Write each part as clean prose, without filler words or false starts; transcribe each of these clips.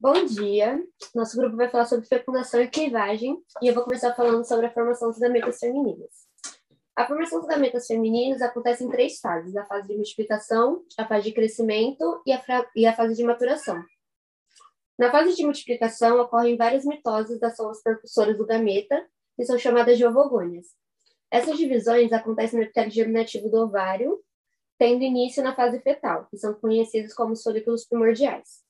Bom dia! Nosso grupo vai falar sobre fecundação e clivagem e eu vou começar falando sobre a formação dos gametas femininos. A formação dos gametas femininos acontece em 3 fases: a fase de multiplicação, a fase de crescimento e a fase de maturação. Na fase de multiplicação, ocorrem várias mitoses das células percussoras do gameta, que são chamadas de ovogônias. Essas divisões acontecem no epitélio germinativo do ovário, tendo início na fase fetal, que são conhecidos como os folículos primordiais.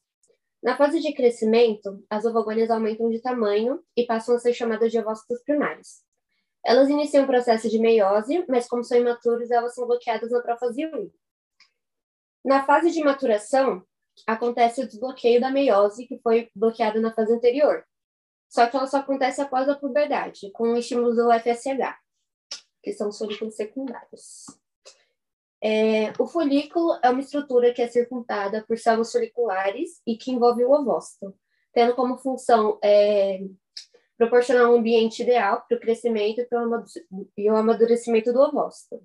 Na fase de crescimento, as ovogônias aumentam de tamanho e passam a ser chamadas de ovócitos primários. Elas iniciam o processo de meiose, mas como são imaturos, elas são bloqueadas na prófase 1. Na fase de maturação, acontece o desbloqueio da meiose, que foi bloqueada na fase anterior. Só que ela só acontece após a puberdade, com o estímulo do FSH, que são os folículos secundários. O folículo é uma estrutura que é circundada por células foliculares e que envolve o ovócito, tendo como função proporcionar um ambiente ideal para o crescimento e o amadurecimento do ovócito.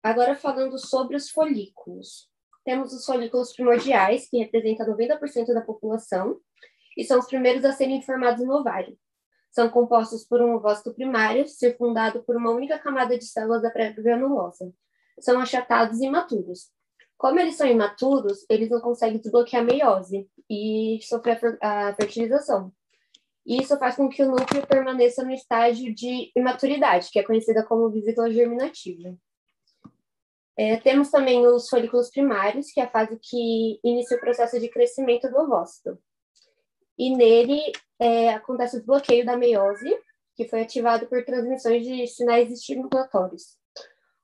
Agora, falando sobre os folículos. Temos os folículos primordiais, que representam 90% da população, e são os primeiros a serem formados no ovário. São compostos por um ovócito primário, circundado por uma única camada de células da pré-granulosa. São achatados e imaturos. Como eles são imaturos, eles não conseguem desbloquear a meiose e sofrer a fertilização. Isso faz com que o núcleo permaneça no estágio de imaturidade, que é conhecida como vesícula germinativa. Temos também os folículos primários, que é a fase que inicia o processo de crescimento do ovócito. E nele acontece o desbloqueio da meiose, que foi ativado por transmissões de sinais estimulatórios.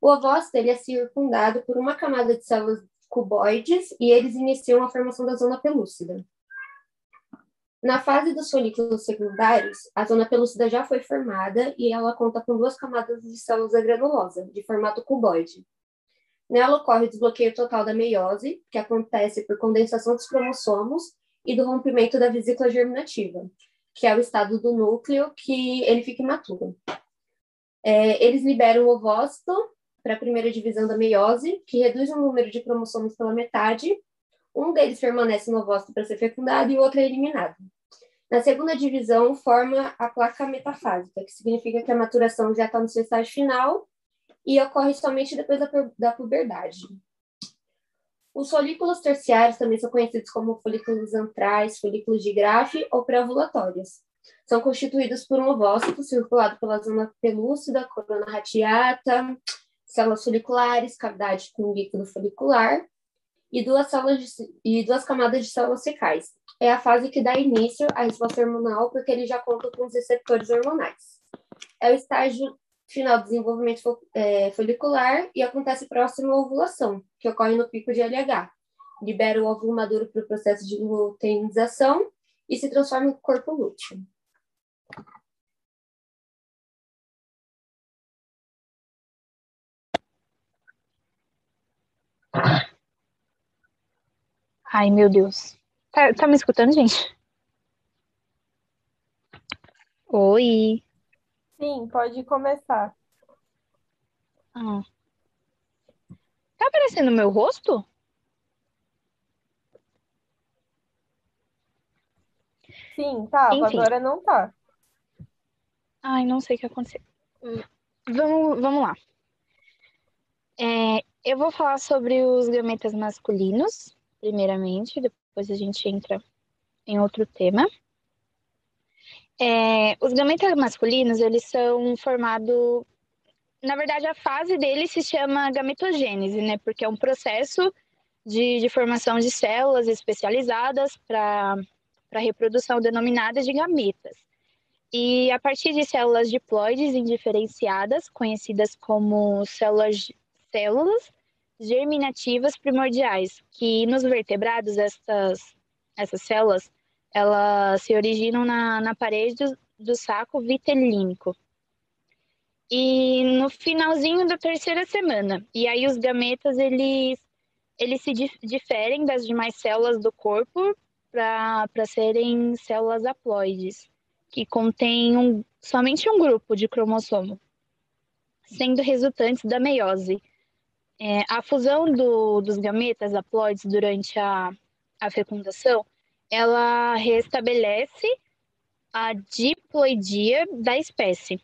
O ovócito ele é circundado por uma camada de células cuboides e eles iniciam a formação da zona pelúcida. Na fase dos folículos secundários, a zona pelúcida já foi formada e ela conta com 2 camadas de células da granulosa, de formato cuboide. Nela ocorre o desbloqueio total da meiose, que acontece por condensação dos cromossomos e do rompimento da vesícula germinativa, que é o estado do núcleo que ele fica imaturo. Eles liberam o ovócito para a primeira divisão da meiose, que reduz o número de cromossomos pela metade. Um deles permanece no ovócito para ser fecundado e o outro é eliminado. Na segunda divisão, forma a placa metafásica, que significa que a maturação já está no seu estágio final e ocorre somente depois da puberdade. Os folículos terciários também são conhecidos como folículos antrais, folículos de Graff ou pré-ovulatórios. São constituídos por um ovócito circulado pela zona pelúcida, corona radiata, células foliculares, cavidade com líquido folicular e 2 camadas de células fecais. É a fase que dá início à resposta hormonal, porque ele já conta com os receptores hormonais. É o estágio final do desenvolvimento folicular e acontece próximo à ovulação, que ocorre no pico de LH. Libera o óvulo maduro para o processo de luteinização e se transforma em corpo lúteo. Ai, meu Deus. Tá me escutando, gente? Oi. Sim, pode começar. Ah. Tá aparecendo o meu rosto? Sim, tava, Enfim. agora não tá. Ai, não sei o que aconteceu. Vamos lá. Eu vou falar sobre os gametas masculinos, primeiramente, depois a gente entra em outro tema. Os gametas masculinos, eles são formados... Na verdade, a fase deles se chama gametogênese, né? Porque é um processo de formação de células especializadas para reprodução denominadas de gametas. E a partir de células diploides indiferenciadas, conhecidas como células germinativas primordiais, que nos vertebrados, essas células, elas se originam na parede do saco vitelínico. E no finalzinho da 3ª semana. E aí os gametas, eles se diferem das demais células do corpo para serem células haploides, que contêm somente um grupo de cromossomo, sendo resultantes da meiose. A fusão dos gametas haploides durante a fecundação, ela restabelece a diploidia da espécie.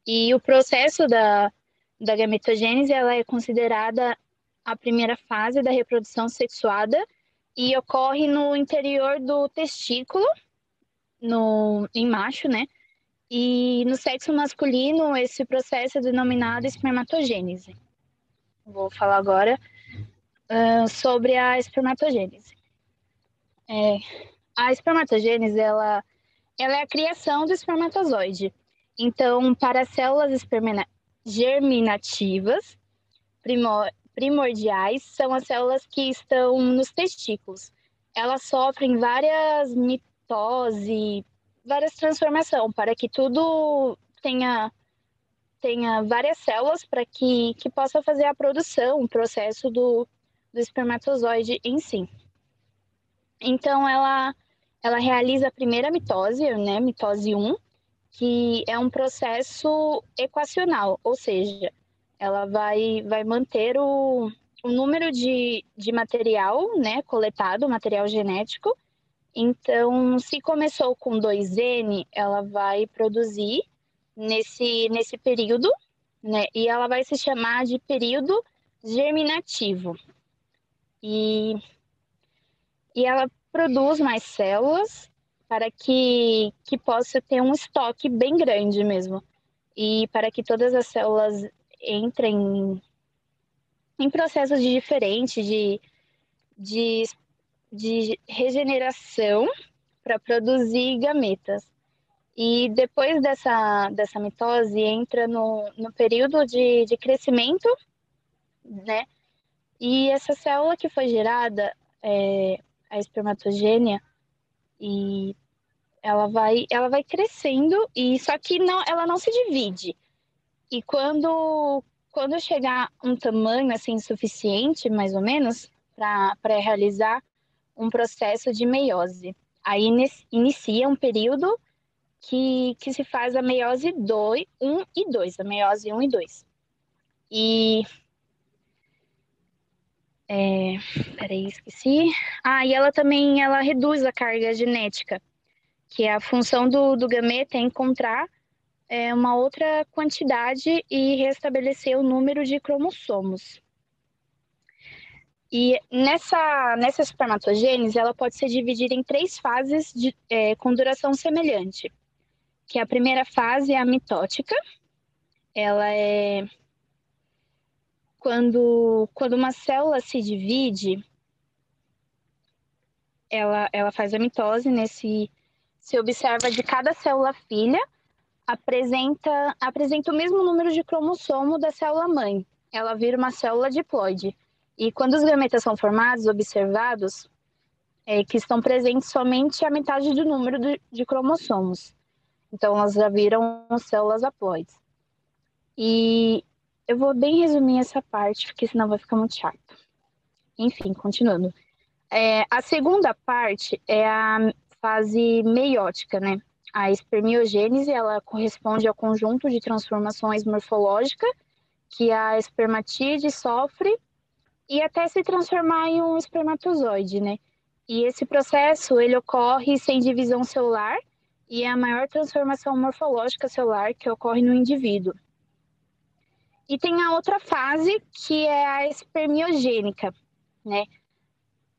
E o processo da gametogênese, ela é considerada a primeira fase da reprodução sexuada e ocorre no interior do testículo, em macho, né? E no sexo masculino, esse processo é denominado espermatogênese. Vou falar agora sobre a espermatogênese. A espermatogênese, ela é a criação do espermatozoide. Então, para as células germinativas primordiais, são as células que estão nos testículos. Elas sofrem várias mitose, várias transformações, para que tudo tenha várias células para que possa fazer a produção, o processo do espermatozoide em si. Então, ela realiza a primeira mitose, né, mitose 1, que é um processo equacional, ou seja, ela vai manter o número de material, né, coletado, material genético. Então, se começou com 2N, ela vai produzir nesse período, né, e ela vai se chamar de período germinativo. E ela produz mais células para que possa ter um estoque bem grande mesmo. E para que todas as células entrem em processos diferentes de regeneração para produzir gametas. E depois dessa mitose, entra no período de crescimento, né? E essa célula que foi gerada, a espermatogênia, e ela vai crescendo, e só que ela não se divide. E quando chegar um tamanho assim suficiente, mais ou menos, para realizar um processo de meiose, aí inicia um período que se faz a meiose 1 e 2, a meiose 1 e 2. E peraí, esqueci. E ela também reduz a carga genética, que é a função do gameta é encontrar uma outra quantidade e restabelecer o número de cromossomos. E nessa espermatogênese, ela pode ser dividida em 3 fases com duração semelhante. Que a primeira fase é a mitótica. Ela é quando uma célula se divide, ela faz a mitose. Se observa de cada célula filha, apresenta o mesmo número de cromossomo da célula mãe. Ela vira uma célula diploide. E quando os gametas são formados, observados, que estão presentes somente a metade do número de cromossomos. Então, elas já viram células haploides. E eu vou bem resumir essa parte, porque senão vai ficar muito chato. Enfim, continuando. A segunda parte é a fase meiótica, né? A espermiogênese, ela corresponde ao conjunto de transformações morfológicas que a espermatide sofre e até se transformar em um espermatozoide, né? E esse processo, ele ocorre sem divisão celular e é a maior transformação morfológica celular que ocorre no indivíduo. E tem a outra fase, que é a espermiogênica, né?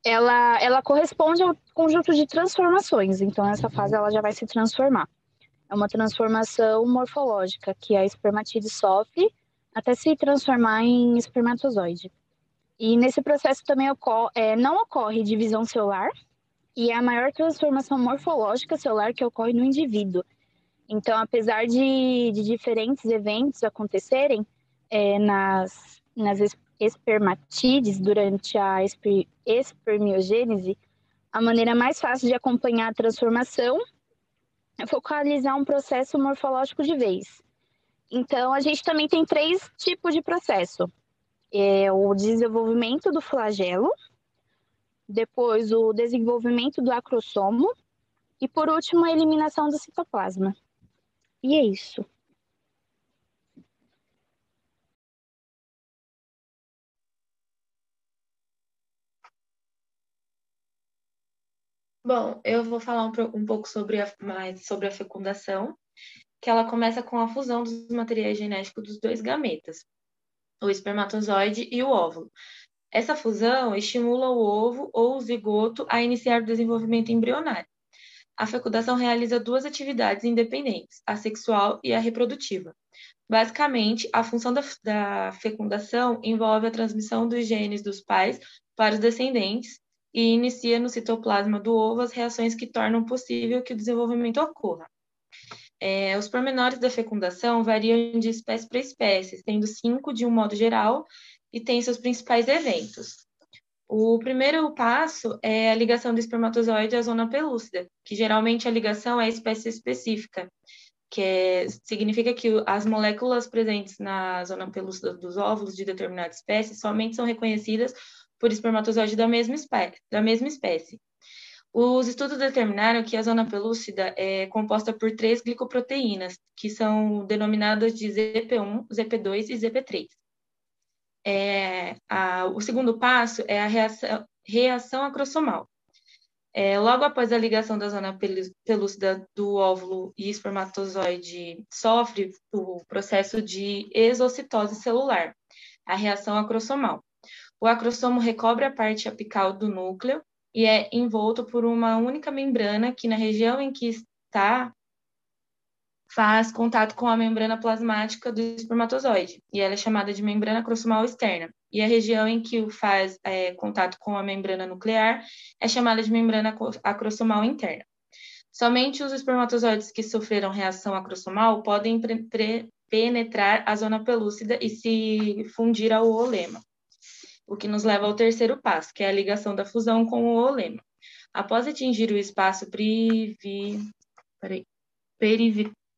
Ela corresponde ao conjunto de transformações, então essa fase ela já vai se transformar. É uma transformação morfológica que a espermatide sofre até se transformar em espermatozoide. E nesse processo também não ocorre divisão celular e é a maior transformação morfológica celular que ocorre no indivíduo. Então, apesar de diferentes eventos acontecerem nas espermatides durante a espermiogênese, a maneira mais fácil de acompanhar a transformação é focalizar um processo morfológico de vez. Então, a gente também tem 3 tipos de processo. O desenvolvimento do flagelo, depois o desenvolvimento do acrossomo e, por último, a eliminação do citoplasma. E é isso. Bom, eu vou falar um pouco mais sobre a fecundação, que ela começa com a fusão dos materiais genéticos dos dois gametas, o espermatozoide e o óvulo. Essa fusão estimula o ovo ou o zigoto a iniciar o desenvolvimento embrionário. A fecundação realiza duas atividades independentes, a sexual e a reprodutiva. Basicamente, a função da fecundação envolve a transmissão dos genes dos pais para os descendentes e inicia no citoplasma do ovo as reações que tornam possível que o desenvolvimento ocorra. Os pormenores da fecundação variam de espécie para espécie, sendo 5 de um modo geral, e tem seus principais eventos. O primeiro passo é a ligação do espermatozoide à zona pelúcida, que geralmente a ligação é espécie específica, significa que as moléculas presentes na zona pelúcida dos óvulos de determinada espécie somente são reconhecidas por espermatozoide da mesma espécie. Os estudos determinaram que a zona pelúcida é composta por 3 glicoproteínas, que são denominadas de ZP1, ZP2 e ZP3. O segundo passo é a reação acrossomal. Logo após a ligação da zona pelúcida do óvulo e espermatozoide, sofre o processo de exocitose celular, a reação acrossomal. O acrossomo recobre a parte apical do núcleo e é envolto por uma única membrana que, na região em que está, faz contato com a membrana plasmática do espermatozoide, e ela é chamada de membrana acrossomal externa. E a região em que faz contato com a membrana nuclear é chamada de membrana acrossomal interna. Somente os espermatozoides que sofreram reação acrossomal podem penetrar a zona pelúcida e se fundir ao oolema, o que nos leva ao terceiro passo, que é a ligação da fusão com o oolema. Após atingir o espaço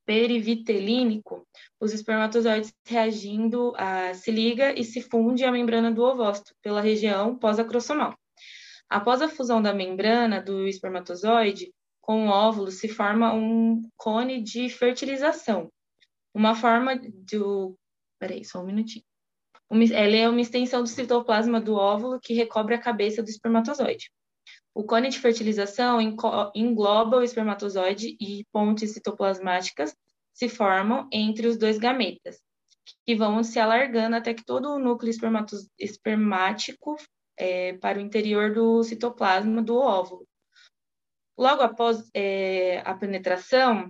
perivitelínico, os espermatozoides reagindo se liga e se funde à membrana do ovócito pela região pós-acrossomal. Após a fusão da membrana do espermatozoide com o óvulo, se forma um cone de fertilização. Uma forma do... Peraí, só um minutinho. Ela é uma extensão do citoplasma do óvulo que recobre a cabeça do espermatozoide. O cone de fertilização engloba o espermatozoide e pontes citoplasmáticas se formam entre os dois gametas, que vão se alargando até que todo o núcleo espermático para o interior do citoplasma do óvulo. Logo após a penetração,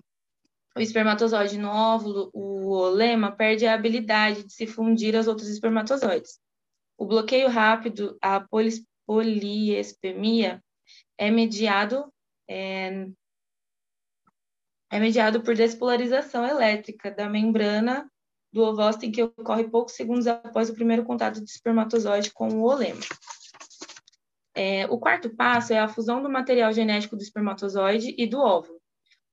o espermatozoide no óvulo, o oolema, perde a habilidade de se fundir aos outros espermatozoides. O bloqueio rápido, a poliespemia, é mediado por despolarização elétrica da membrana do ovócito, em que ocorre poucos segundos após o primeiro contato do espermatozoide com o oolema. O quarto passo é a fusão do material genético do espermatozoide e do óvulo.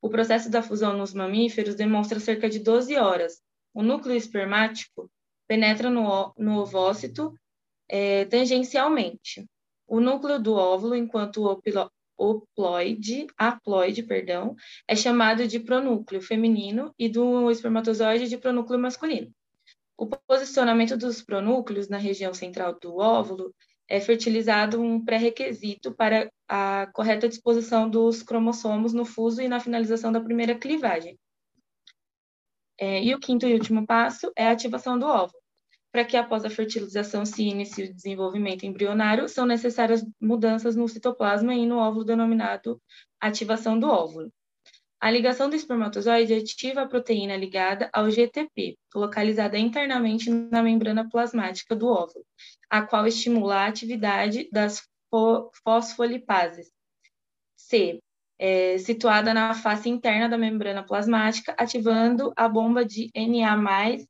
O processo da fusão nos mamíferos demonstra cerca de 12 horas. O núcleo espermático penetra no ovócito tangencialmente. O núcleo do óvulo, enquanto o haploide, é chamado de pronúcleo feminino e do espermatozoide de pronúcleo masculino. O posicionamento dos pronúcleos na região central do óvulo é fertilizado um pré-requisito para a correta disposição dos cromossomos no fuso e na finalização da primeira clivagem. E o quinto e último passo é a ativação do óvulo. Para que após a fertilização se inicie o desenvolvimento embrionário, são necessárias mudanças no citoplasma e no óvulo, denominado ativação do óvulo. A ligação do espermatozoide ativa a proteína ligada ao GTP, localizada internamente na membrana plasmática do óvulo, a qual estimula a atividade das fosfolipases, situada na face interna da membrana plasmática, ativando a bomba de Na+/H+,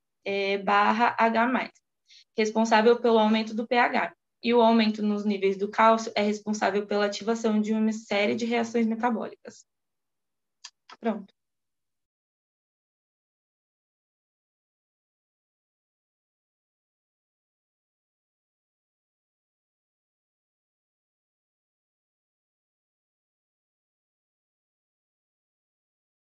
responsável pelo aumento do pH. E o aumento nos níveis do cálcio é responsável pela ativação de uma série de reações metabólicas. Pronto.